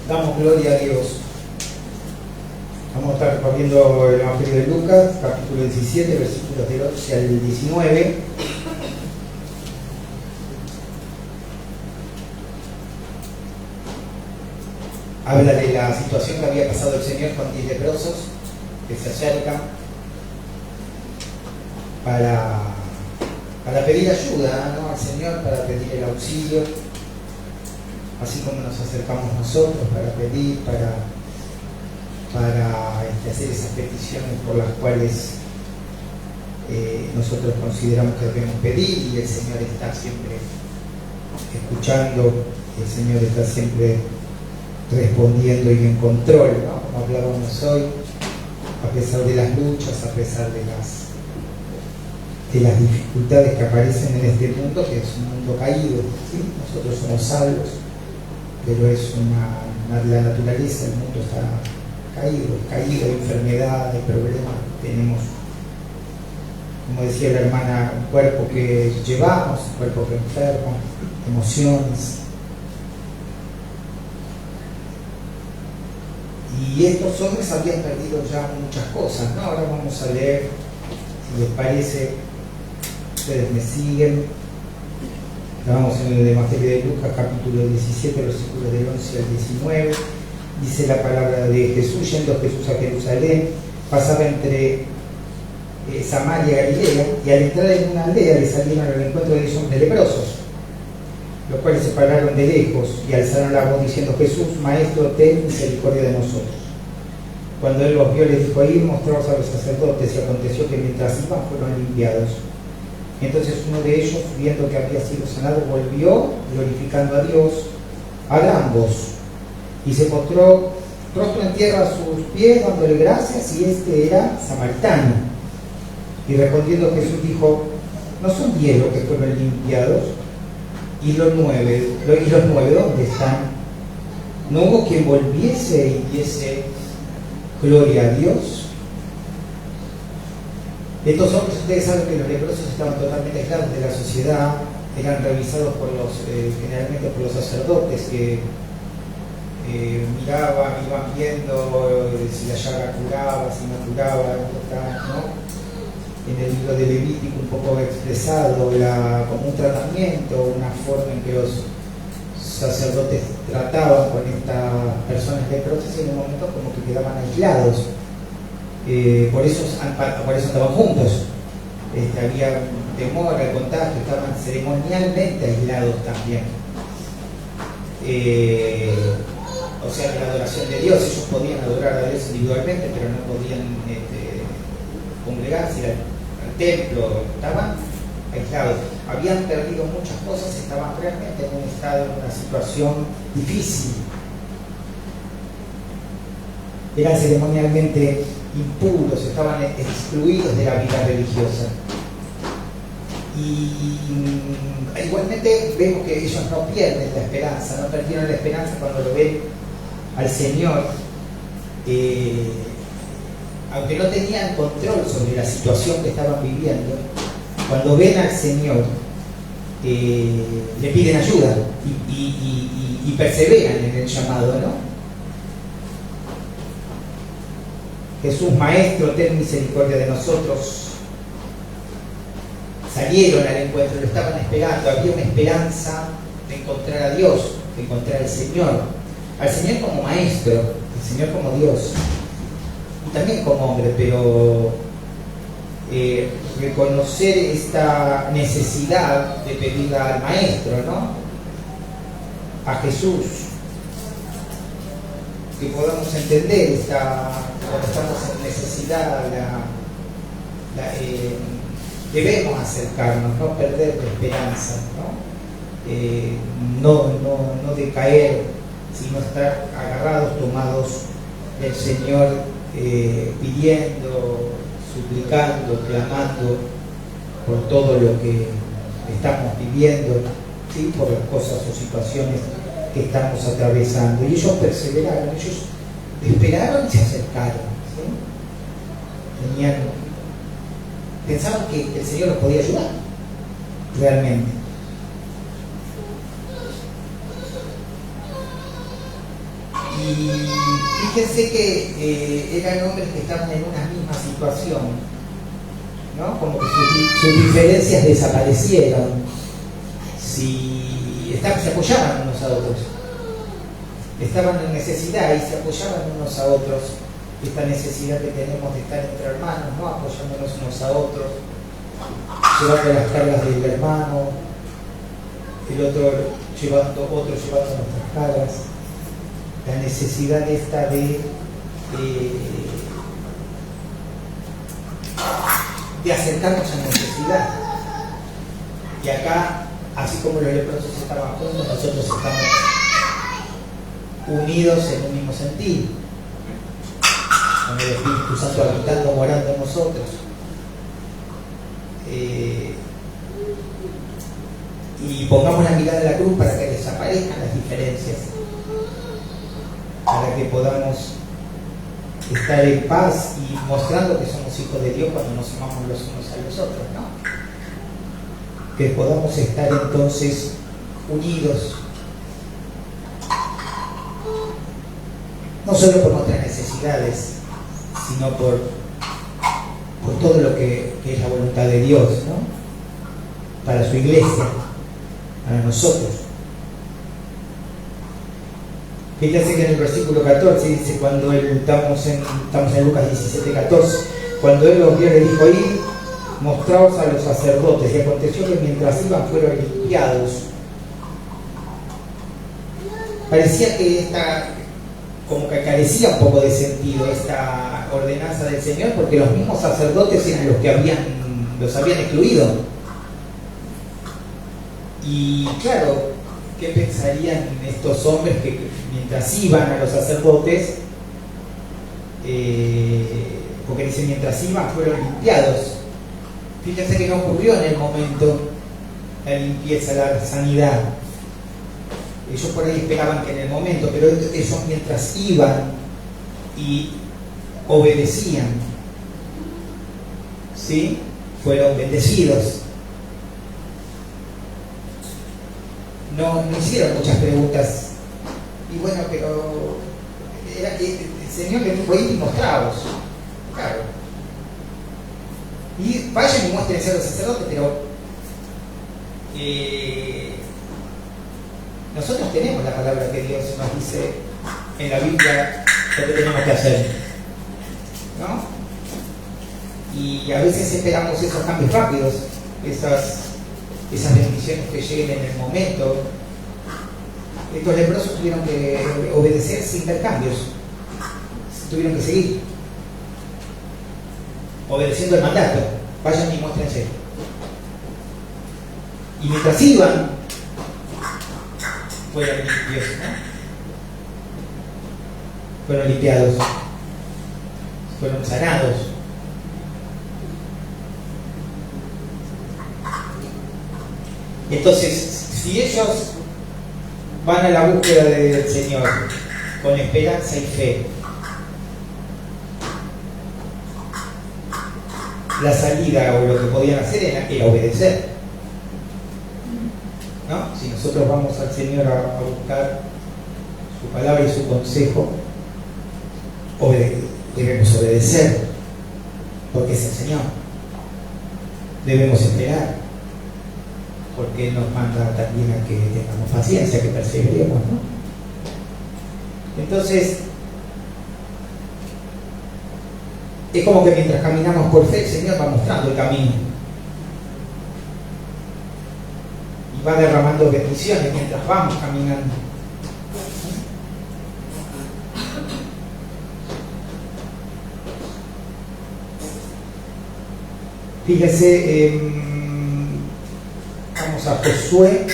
Damos gloria a Dios. Vamos a estar recorriendo el Evangelio de Lucas, capítulo 17, versículos del 11 al 19. Habla de la situación que había pasado el Señor con 10 leprosos que se acercan para pedir ayuda, ¿no?, al Señor, para pedir el auxilio, así como nos acercamos nosotros para pedir, para hacer esas peticiones por las cuales nosotros consideramos que debemos pedir, y el Señor está siempre escuchando, el Señor está siempre respondiendo y en control, ¿no? Como hablábamos hoy, a pesar de las luchas, a pesar de las dificultades que aparecen en este mundo, que es un mundo caído, ¿sí? Nosotros somos salvos, pero es la naturaleza, el mundo está caído, hay enfermedad, hay problemas, tenemos, como decía la hermana, un cuerpo que llevamos, un cuerpo que enferma, emociones. Y estos hombres habían perdido ya muchas cosas, ¿no? Ahora vamos a leer, si les parece, ustedes me siguen. Estamos en el Evangelio de Lucas, capítulo 17, versículos del 11 al 19. Dice la palabra de Jesús: yendo Jesús a Jerusalén, pasaba entre Samaria y Galilea, y al entrar en una aldea le salieron al encuentro de 10 hombres leprosos, los cuales se pararon de lejos y alzaron la voz diciendo: Jesús, Maestro, ten misericordia de nosotros. Cuando él los vio, les dijo: id, mostraos a los sacerdotes. Y aconteció que mientras iban, fueron limpiados. Entonces uno de ellos, viendo que había sido sanado, volvió glorificando a Dios a gran voz, y se postró rostro en tierra a sus pies, dándole gracias, y este era samaritano. Y respondiendo Jesús dijo: ¿no son 10 los que fueron limpiados? ¿Y los 9 dónde están? ¿No hubo quien volviese y diese gloria a Dios? Estos hombres, ustedes saben que los leprosos estaban totalmente aislados de la sociedad, eran revisados generalmente por los sacerdotes, que miraban, iban viendo si la llaga curaba, si no curaba, ¿no? En el libro de Levítico un poco expresado como un tratamiento, una forma en que los sacerdotes trataban con estas personas leprosas, y en un momento como que quedaban aislados. Por eso estaban juntos. Había temor al contagio, estaban ceremonialmente aislados también. O sea, la adoración de Dios, ellos podían adorar a Dios individualmente, pero no podían congregarse al templo, estaban aislados, habían perdido muchas cosas, estaban realmente en un estado, en una situación difícil, eran ceremonialmente impuros, estaban excluidos de la vida religiosa. Y igualmente vemos que ellos no pierden la esperanza, no perdieron la esperanza cuando lo ven al Señor, aunque no tenían control sobre la situación que estaban viviendo. Cuando ven al Señor, le piden ayuda y perseveran en el llamado, ¿no? Jesús, Maestro, ten misericordia de nosotros. Salieron al encuentro, lo estaban esperando, había una esperanza de encontrar a Dios, de encontrar al Señor como Maestro, al Señor como Dios, y también como hombre, pero reconocer esta necesidad de pedirle al Maestro, ¿no?, a Jesús, que podamos entender cuando estamos en necesidad, debemos acercarnos, no perder la esperanza, no decaer, sino estar agarrados, tomados del Señor, pidiendo, suplicando, clamando por todo lo que estamos viviendo, ¿sí?, por las cosas o situaciones que estamos atravesando. Y ellos perseveraron, ellos esperaron y se acercaron, ¿sí? Pensaban que el Señor los podía ayudar realmente. Y fíjense que eran hombres que estaban en una misma situación, ¿no? Como que sus diferencias desaparecieron. Se apoyaban unos a otros, estaban en necesidad y se apoyaban unos a otros. Esta necesidad que tenemos de estar entre hermanos, ¿no? Apoyándonos unos a otros, llevando las cargas del hermano, el otro llevando nuestras cargas. La necesidad esta de acercarnos a la necesidad. Y acá, así como los leprosos estaban juntos, nosotros estamos unidos en un mismo sentido, con el Espíritu Santo habitando, morando en nosotros. Y pongamos la mirada en la cruz para que desaparezcan las diferencias, para que podamos estar en paz y mostrando que somos hijos de Dios cuando nos amamos los unos a los otros, ¿no? Que podamos estar entonces unidos, no solo por nuestras necesidades, sino por todo lo que es la voluntad de Dios, ¿no? Para su iglesia, para nosotros. Fíjense que en el versículo 14 dice, cuando estamos en Lucas 17, 14, cuando él los vio le dijo, id, mostraos a los sacerdotes. Y aconteció que mientras iban fueron limpiados. Parecía que como que carecía un poco de sentido esta ordenanza del Señor, porque los mismos sacerdotes eran los que los habían excluido. Y claro, ¿qué pensarían estos hombres que mientras iban a los sacerdotes, porque dice mientras iban fueron limpiados? Fíjense que no ocurrió en el momento la limpieza, la sanidad. Ellos por ahí esperaban que en el momento, pero ellos mientras iban y obedecían, ¿sí? Fueron bendecidos. No hicieron muchas preguntas. Y bueno, pero era que el Señor le dijo, id y mostraos. Claro. Y vayan y muestren a los sacerdotes, pero nosotros tenemos la palabra que Dios nos dice en la Biblia lo que tenemos que hacer, ¿no? Y a veces esperamos esos cambios rápidos, esas bendiciones que lleguen en el momento. Estos leprosos tuvieron que obedecer sin ver cambios, tuvieron que seguir obedeciendo el mandato, vayan y muéstrense. Y mientras iban, fueron limpios, ¿no? Fueron limpiados, fueron sanados. Entonces, si ellos van a la búsqueda del Señor con esperanza y fe, la salida o lo que podían hacer era obedecer, ¿no? Si nosotros vamos al Señor a buscar su palabra y su consejo, debemos obedecer, porque es el Señor. Debemos esperar, porque Él nos manda también a que tengamos paciencia, que perseveremos, ¿no? Entonces, es como que mientras caminamos por fe, el Señor va mostrando el camino y va derramando bendiciones mientras vamos caminando. Fíjese, vamos a Josué.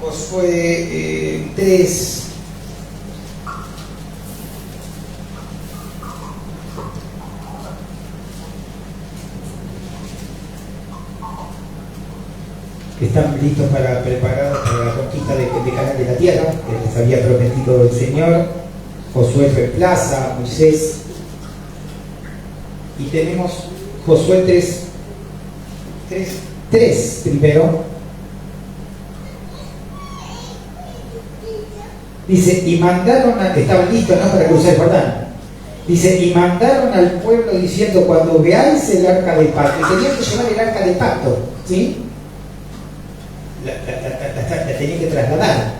Josué 3. están listos preparados para la conquista de Canaán de la tierra, que les había prometido el Señor. Josué reemplaza a Moisés. Y tenemos Josué 3 primero. Dice, y mandaron estaban listos, ¿no?, para cruzar el Jordán. Dice, y mandaron al pueblo diciendo, cuando veáis el arca del pacto, y tenían que llevar el arca del pacto, ¿sí? La tenían que trasladar,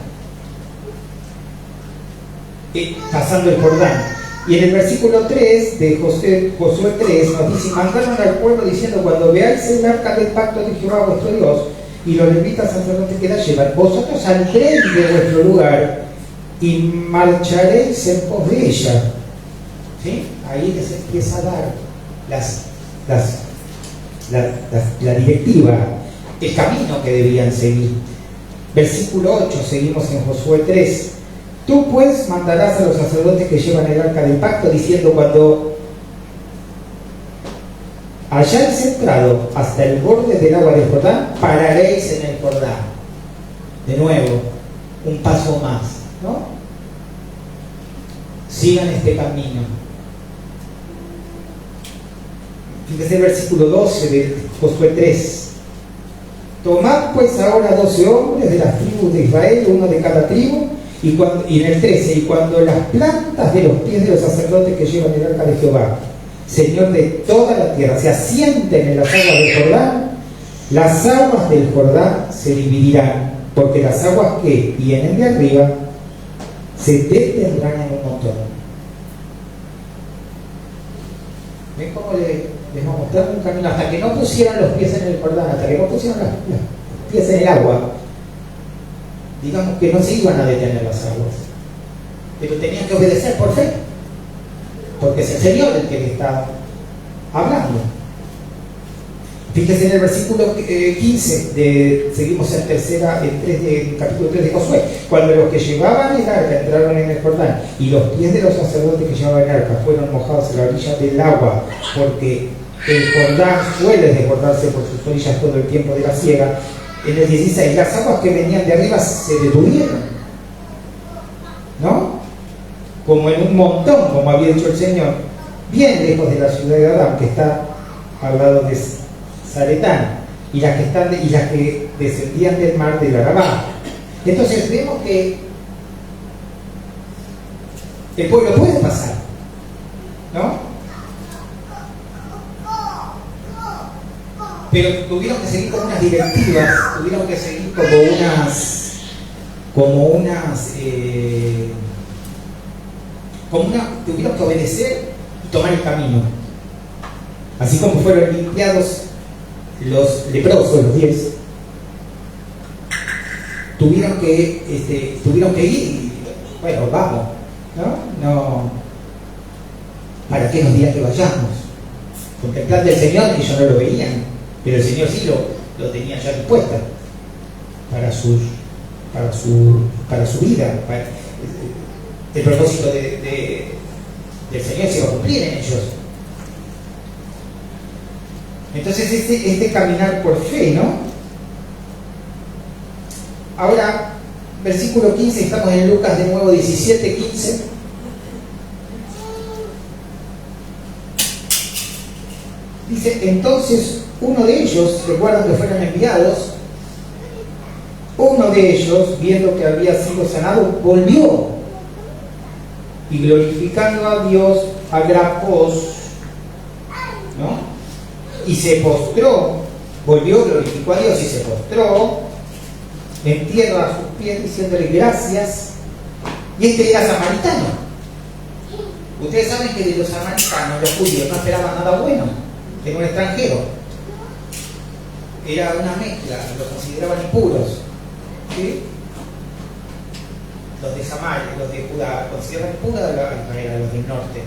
pasando el Jordán. Y en el versículo 3 de Josué 3 nos dice, mandaron al pueblo diciendo, cuando veáis el arca del pacto de Jehová vuestro Dios, y los levitas sacerdotes que la llevan, vosotros saldréis de vuestro lugar y marcharéis en pos de ella. ¿Sí? Ahí les empieza a dar la directiva, el camino que debían seguir. Versículo 8, seguimos en Josué 3. Tú pues mandarás a los sacerdotes que llevan el arca del pacto, diciendo, cuando hayáis entrado hasta el borde del agua del Jordán, pararéis en el Jordán. De nuevo, un paso más, ¿no? Sigan este camino. Fíjense el versículo 12 de Josué 3. Tomad pues ahora 12 hombres de las tribus de Israel, uno de cada tribu, y en el 13, y cuando las plantas de los pies de los sacerdotes que llevan el arca de Jehová, Señor de toda la tierra, se asienten en las aguas del Jordán, las aguas del Jordán se dividirán, porque las aguas que vienen de arriba se detendrán en un montón. ¿Ven cómo les va mostrando un camino? Hasta que no pusieran los pies en el Jordán, hasta que no pusieran los pies en el agua, digamos que no se iban a detener las aguas, pero tenían que obedecer por fe, porque es el Señor el que le está hablando. Fíjense en el versículo 15, seguimos en capítulo 3 de Josué. Cuando los que llevaban el arca entraron en el Jordán y los pies de los sacerdotes que llevaban el arca fueron mojados en la orilla del agua, porque el Jordán suele desbordarse por sus orillas todo el tiempo de la siega. En el 16, las aguas que venían de arriba se detuvieron, ¿no? Como en un montón, como había dicho el Señor, bien lejos de la ciudad de Adán, que está al lado de Zaretán, y las que descendían del mar del Arabá. Entonces vemos que el pueblo puede pasar, ¿no? Pero tuvieron que seguir con unas directivas, tuvieron que seguir tuvieron que obedecer y tomar el camino. Así como fueron limpiados los leprosos, los 10, tuvieron que ir y, bueno, vamos, ¿no? ¿Para qué nos dirá que vayamos? Porque el plan del Señor ellos no lo veían, pero el Señor sí lo tenía ya dispuesta para su vida. El propósito del Señor se va a cumplir en ellos. Entonces este caminar por fe, ¿no? Ahora, versículo 15, estamos en Lucas de nuevo 17, 15. Dice, entonces uno de ellos, recuerdan que fueron enviados, uno de ellos, viendo que había sido sanado, volvió y glorificando a Dios a gran voz, ¿no? Y se postró, volvió, glorificó a Dios y se postró en tierra a sus pies diciéndole gracias. Y este era samaritano. Ustedes saben que de los samaritanos, los judíos no esperaban nada bueno, era un extranjero, era una mezcla, los consideraban impuros, ¿sí? Los de Samaria, los de Judá, consideraban impuros a los del norte,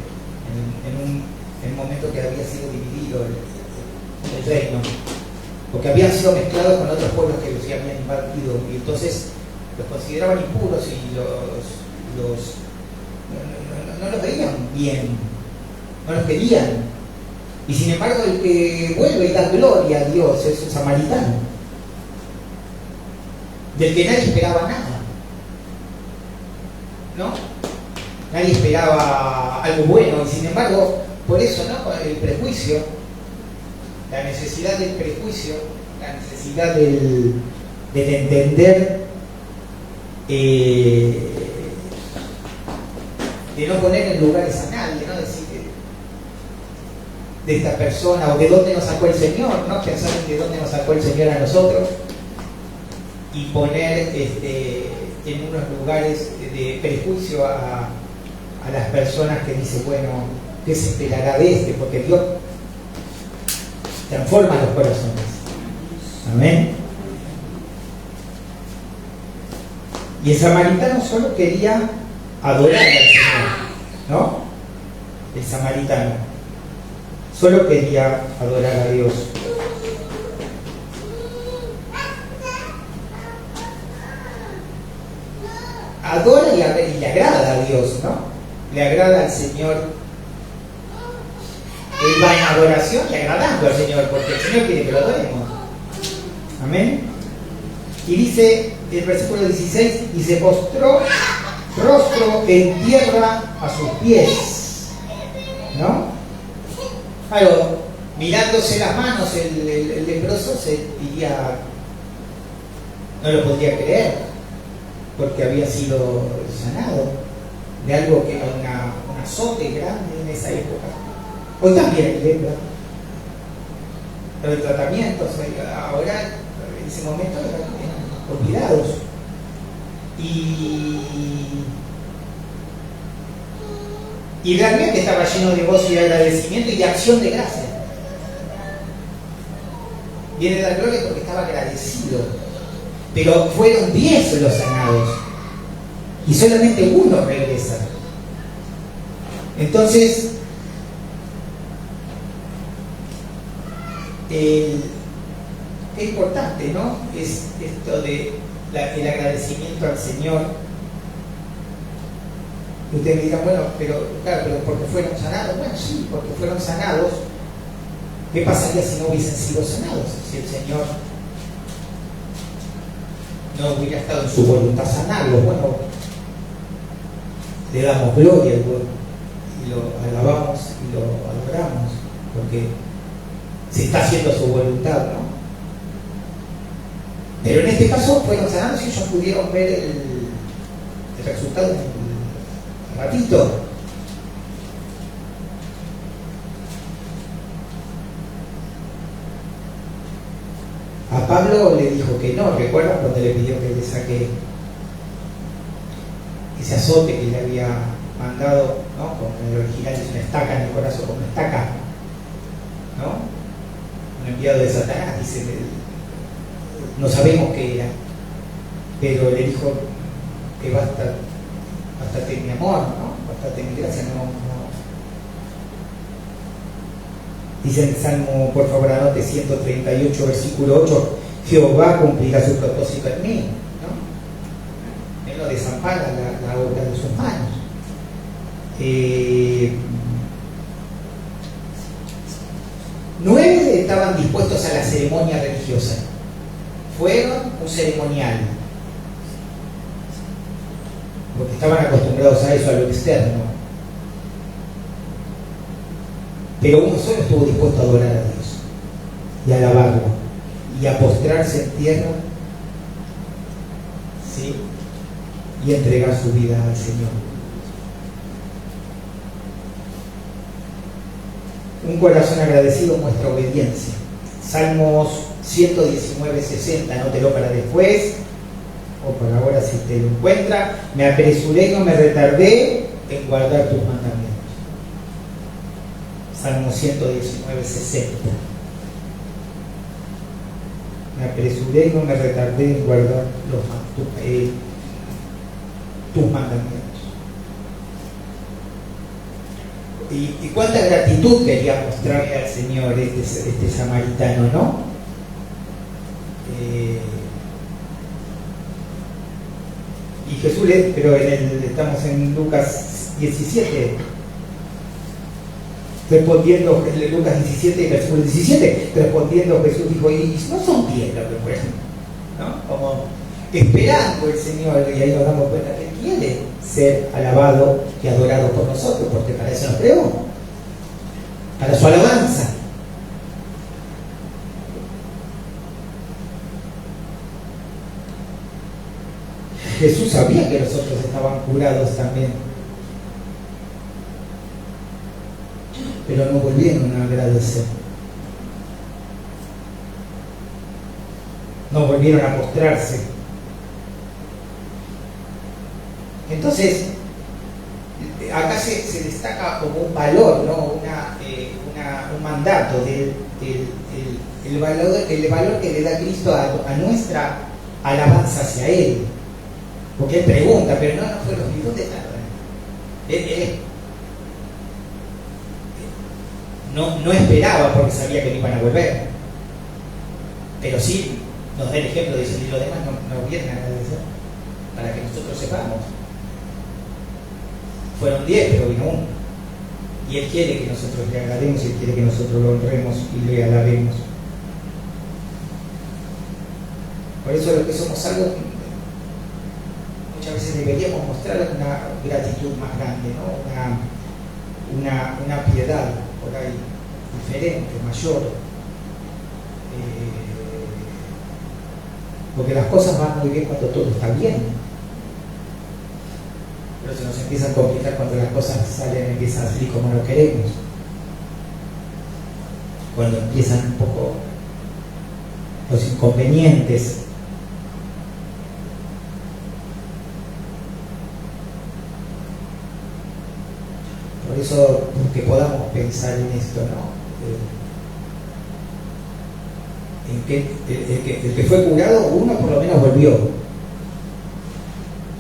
en un momento que había sido dividido el reino, porque habían sido mezclados con otros pueblos que los habían invadido, y entonces los consideraban impuros y no los veían bien, no los querían. Y sin embargo el que vuelve y da gloria a Dios es un samaritano. del que nadie esperaba nada, ¿no? Nadie esperaba algo bueno, y sin embargo, por eso, ¿no? El prejuicio, la necesidad del prejuicio, la necesidad de entender, de no poner en lugares a nadie, ¿no? Decir, de esta persona, o de dónde nos sacó el Señor, ¿no? Pensar en de dónde nos sacó el Señor a nosotros, y poner en unos lugares de prejuicio a las personas que dicen, bueno, ¿qué se esperará de este? Porque Dios transforma los corazones. Amén. Y el samaritano solo quería adorar al Señor, ¿no? El samaritano solo quería adorar a Dios. Adora y le agrada a Dios, ¿no? Le agrada al Señor. Él va en adoración y agradando al Señor, porque el Señor quiere que lo adoremos. Amén. Y dice el versículo 16, y se postró rostro en tierra a sus pies, ¿no? Claro, mirándose las manos, el leproso se diría, no lo podría creer, porque había sido sanado de algo que era un azote grande en esa época. Hoy también hay lepra, pero el tratamiento, ahora en ese momento eran olvidados. Y realmente estaba lleno de gozo y de agradecimiento y de acción de gracia. Viene la gloria porque estaba agradecido. Pero fueron 10 los sanados y solamente uno regresa. Entonces, es importante, ¿no? Es esto de el agradecimiento al Señor. Y ustedes me dirán, bueno, pero claro, pero porque fueron sanados. Bueno, sí, porque fueron sanados. ¿Qué pasaría si no hubiesen sido sanados? Si el Señor no hubiera estado en su voluntad sanarlos. Bueno, le damos gloria y lo alabamos y lo adoramos, porque se está haciendo su voluntad, ¿no? Pero en este caso fueron sanados y ellos pudieron ver el resultado en un ratito. A Pablo le dijo que no, ¿recuerdan cuando le pidió que le saque ese azote que le había mandado, ¿no? Como en el original es una estaca en el corazón, como una estaca, ¿no? Un enviado de Satanás, dice, no sabemos qué era, pero le dijo que bástate mi amor, ¿no? Bástate mi gracia, no. Dice en Salmo, por favor anote 138, versículo 8, Jehová cumplirá su propósito en mí, ¿no? Él no desampara la obra de sus manos. 9 estaban dispuestos a la ceremonia religiosa. Fueron un ceremonial, porque estaban acostumbrados a eso, a lo externo. Pero uno solo estuvo dispuesto a adorar a Dios y a alabarlo y a postrarse en tierra, ¿sí? Y entregar su vida al Señor. Un corazón agradecido muestra obediencia. Salmos 119, 60, anótelo para después o para ahora si te lo encuentra. Me apresuré y no me retardé en guardar tus mandamientos. Salmo 119, 60. Me apresuré y no me retardé en guardar tus mandamientos. Y cuánta gratitud quería mostrarle al Señor este samaritano, ¿no? Y Jesús pero estamos en Lucas 17. Respondiendo, Lucas 17, versículo 17, respondiendo Jesús dijo, y no son 10 los que fueron, ¿no? Como esperando el Señor, y ahí nos damos cuenta que quiere ser alabado y adorado por nosotros, porque para eso nos creó, para su alabanza. Jesús sabía que los otros estaban curados también, pero no volvieron a agradecer, no volvieron a postrarse. Valores, acá se destaca como un valor, ¿no? Un mandato el valor que le da Cristo a nuestra alabanza hacia Él. Porque Él pregunta, pero no fue los minutos de tarde. Él no esperaba porque sabía que no iban a volver. Pero sí nos da el ejemplo de decir, y los demás no vienen a agradecer, para que nosotros sepamos. Fueron 10, pero vino uno. Y Él quiere que nosotros le agrademos, y Él quiere que nosotros lo honremos y le alabemos. Por eso lo que somos salvos, muchas veces deberíamos mostrar una gratitud más grande, ¿no? Una piedad por ahí diferente, mayor. Porque las cosas van muy bien cuando todo está bien, pero se nos empieza a complicar cuando las cosas empiezan a salir como lo queremos, cuando empiezan un poco los inconvenientes. Por eso que podamos pensar en esto, ¿no? En que el que fue curado, uno por lo menos volvió,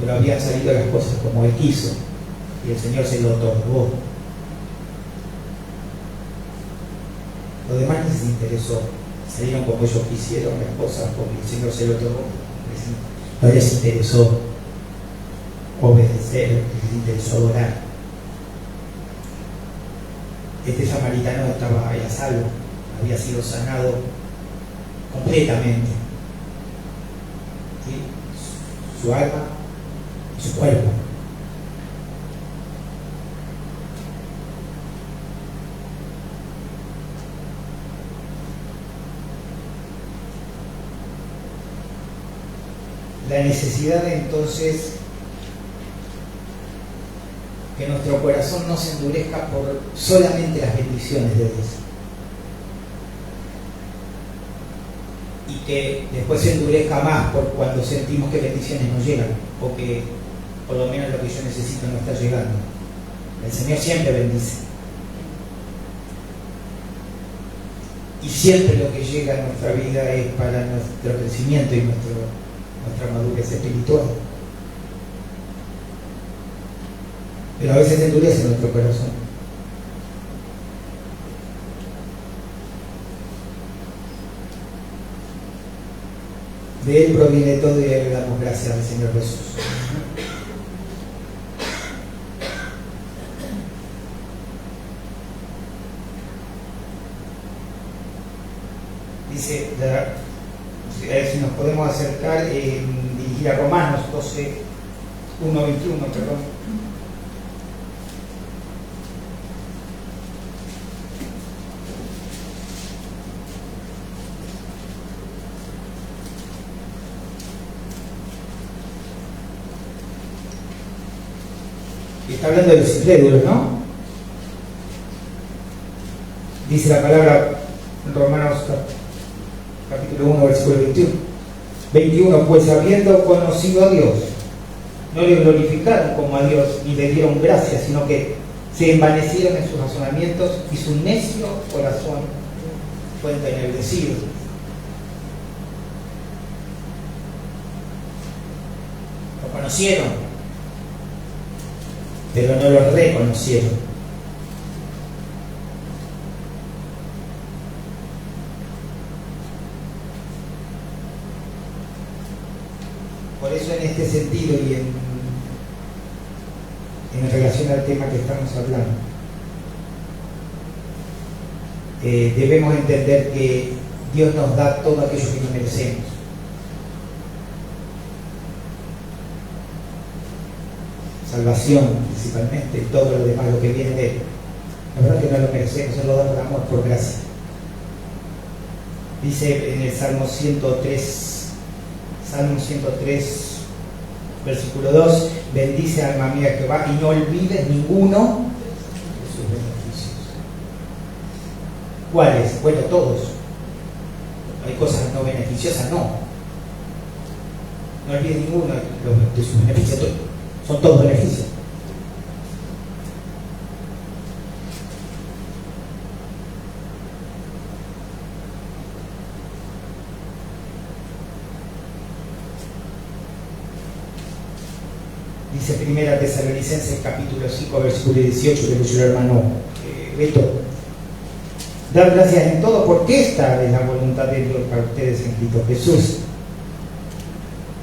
pero habían salido las cosas como Él quiso y el Señor se lo otorgó. Los demás les interesó, salieron como ellos quisieron las cosas porque el Señor se lo otorgó. No les interesó obedecer, les interesó adorar. Este samaritano estaba a salvo, había sido sanado completamente, ¿sí? Su alma y su cuerpo. La necesidad entonces que nuestro corazón no se endurezca por solamente las bendiciones de Dios, y que después se endurezca más por cuando sentimos que bendiciones no llegan, o que por lo menos lo que yo necesito no está llegando. El Señor siempre bendice, y siempre lo que llega a nuestra vida es para nuestro crecimiento y nuestra madurez espiritual. Pero a veces endurece nuestro corazón. De Él proviene todo y le damos gracias al Señor Jesús. Dice, si nos podemos acercar, dirigir a Romanos 12, 1, 21, perdón. Está hablando de los incrédulos, ¿no? Dice la palabra en Romanos capítulo 1, versículo 21, pues habiendo conocido a Dios, no le glorificaron como a Dios ni le dieron gracias, sino que se envanecieron en sus razonamientos y su necio corazón fue entenebrecido. Lo conocieron, pero no lo reconocieron. Por eso, en este sentido y en relación al tema que estamos hablando, debemos entender que Dios nos da todo aquello que no merecemos. salvación principalmente, y todo lo demás, lo que viene de Él. La verdad que no lo merecemos, Él lo da por amor, por gracia. Dice en el Salmo 103, versículo 2, bendice alma mía Jehová y no olvides ninguno de sus beneficios. ¿Cuáles? Bueno, todos. Hay cosas no beneficiosas, no. No olvides ninguno de sus beneficios, son todos beneficios. Dice Primera Tesalonicenses capítulo 5 versículo 18, que leyó el hermano Beto. Dar gracias en todo porque esta es la voluntad de Dios para ustedes en Cristo Jesús.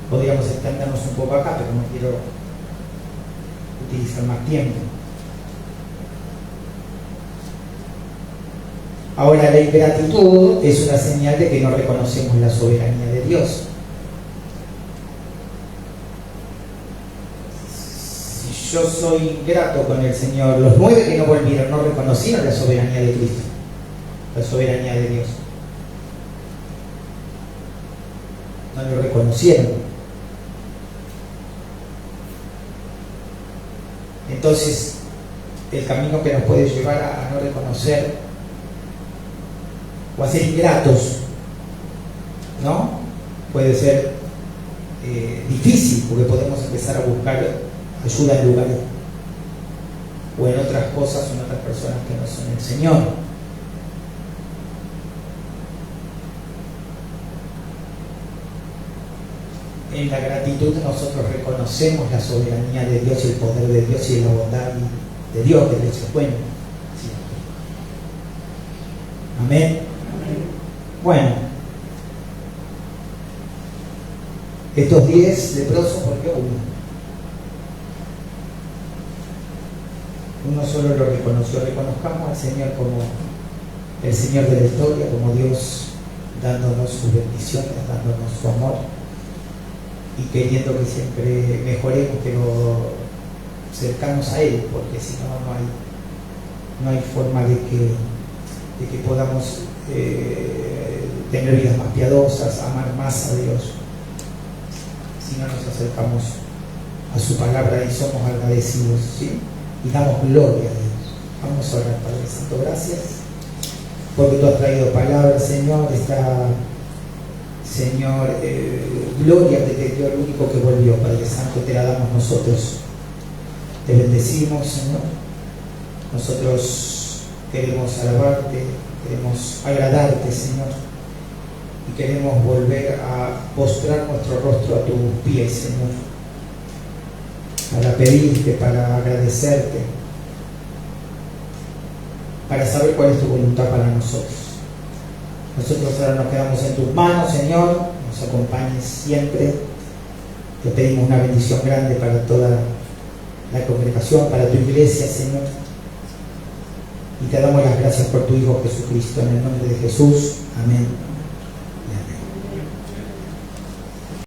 Podríamos extendernos un poco acá, pero no quiero utilizar más tiempo. Ahora, la ingratitud es una señal de que no reconocemos la soberanía de Dios. Si yo soy ingrato con el Señor, los 9 que no volvieron no reconocieron la soberanía de Cristo, la soberanía de Dios. No lo reconocieron. Entonces, el camino que nos puede llevar a no reconocer o a ser ingratos, ¿no? Puede ser difícil, porque podemos empezar a buscar ayuda en lugares o en otras cosas o en otras personas que no son el Señor. En la gratitud nosotros reconocemos la soberanía de Dios y el poder de Dios y la bondad de Dios, que Dios es bueno. ¿Sí? Amén. Amén. Bueno, estos 10 leprosos, ¿por qué uno? Uno solo lo reconoció. Reconozcamos al Señor como el Señor de la historia, como Dios dándonos sus bendiciones, dándonos su amor, y queriendo que siempre mejoremos, pero cercanos a Él, porque si no, no hay forma de que podamos tener vidas más piadosas, amar más a Dios, si no nos acercamos a su palabra y somos agradecidos, ¿sí? Y damos gloria a Dios. Vamos a orar. Padre Santo, gracias porque tú has traído palabra, Señor. Señor, gloria te dio el único que volvió, Padre Santo, te la damos nosotros. Te bendecimos, Señor. Nosotros queremos alabarte, queremos agradarte, Señor, y queremos volver a postrar nuestro rostro a tus pies, Señor, para pedirte, para agradecerte, para saber cuál es tu voluntad para nosotros. Nosotros ahora nos quedamos en tus manos, Señor, nos acompañes siempre. Te pedimos una bendición grande para toda la congregación, para tu iglesia, Señor. Y te damos las gracias por tu Hijo Jesucristo, en el nombre de Jesús. Amén.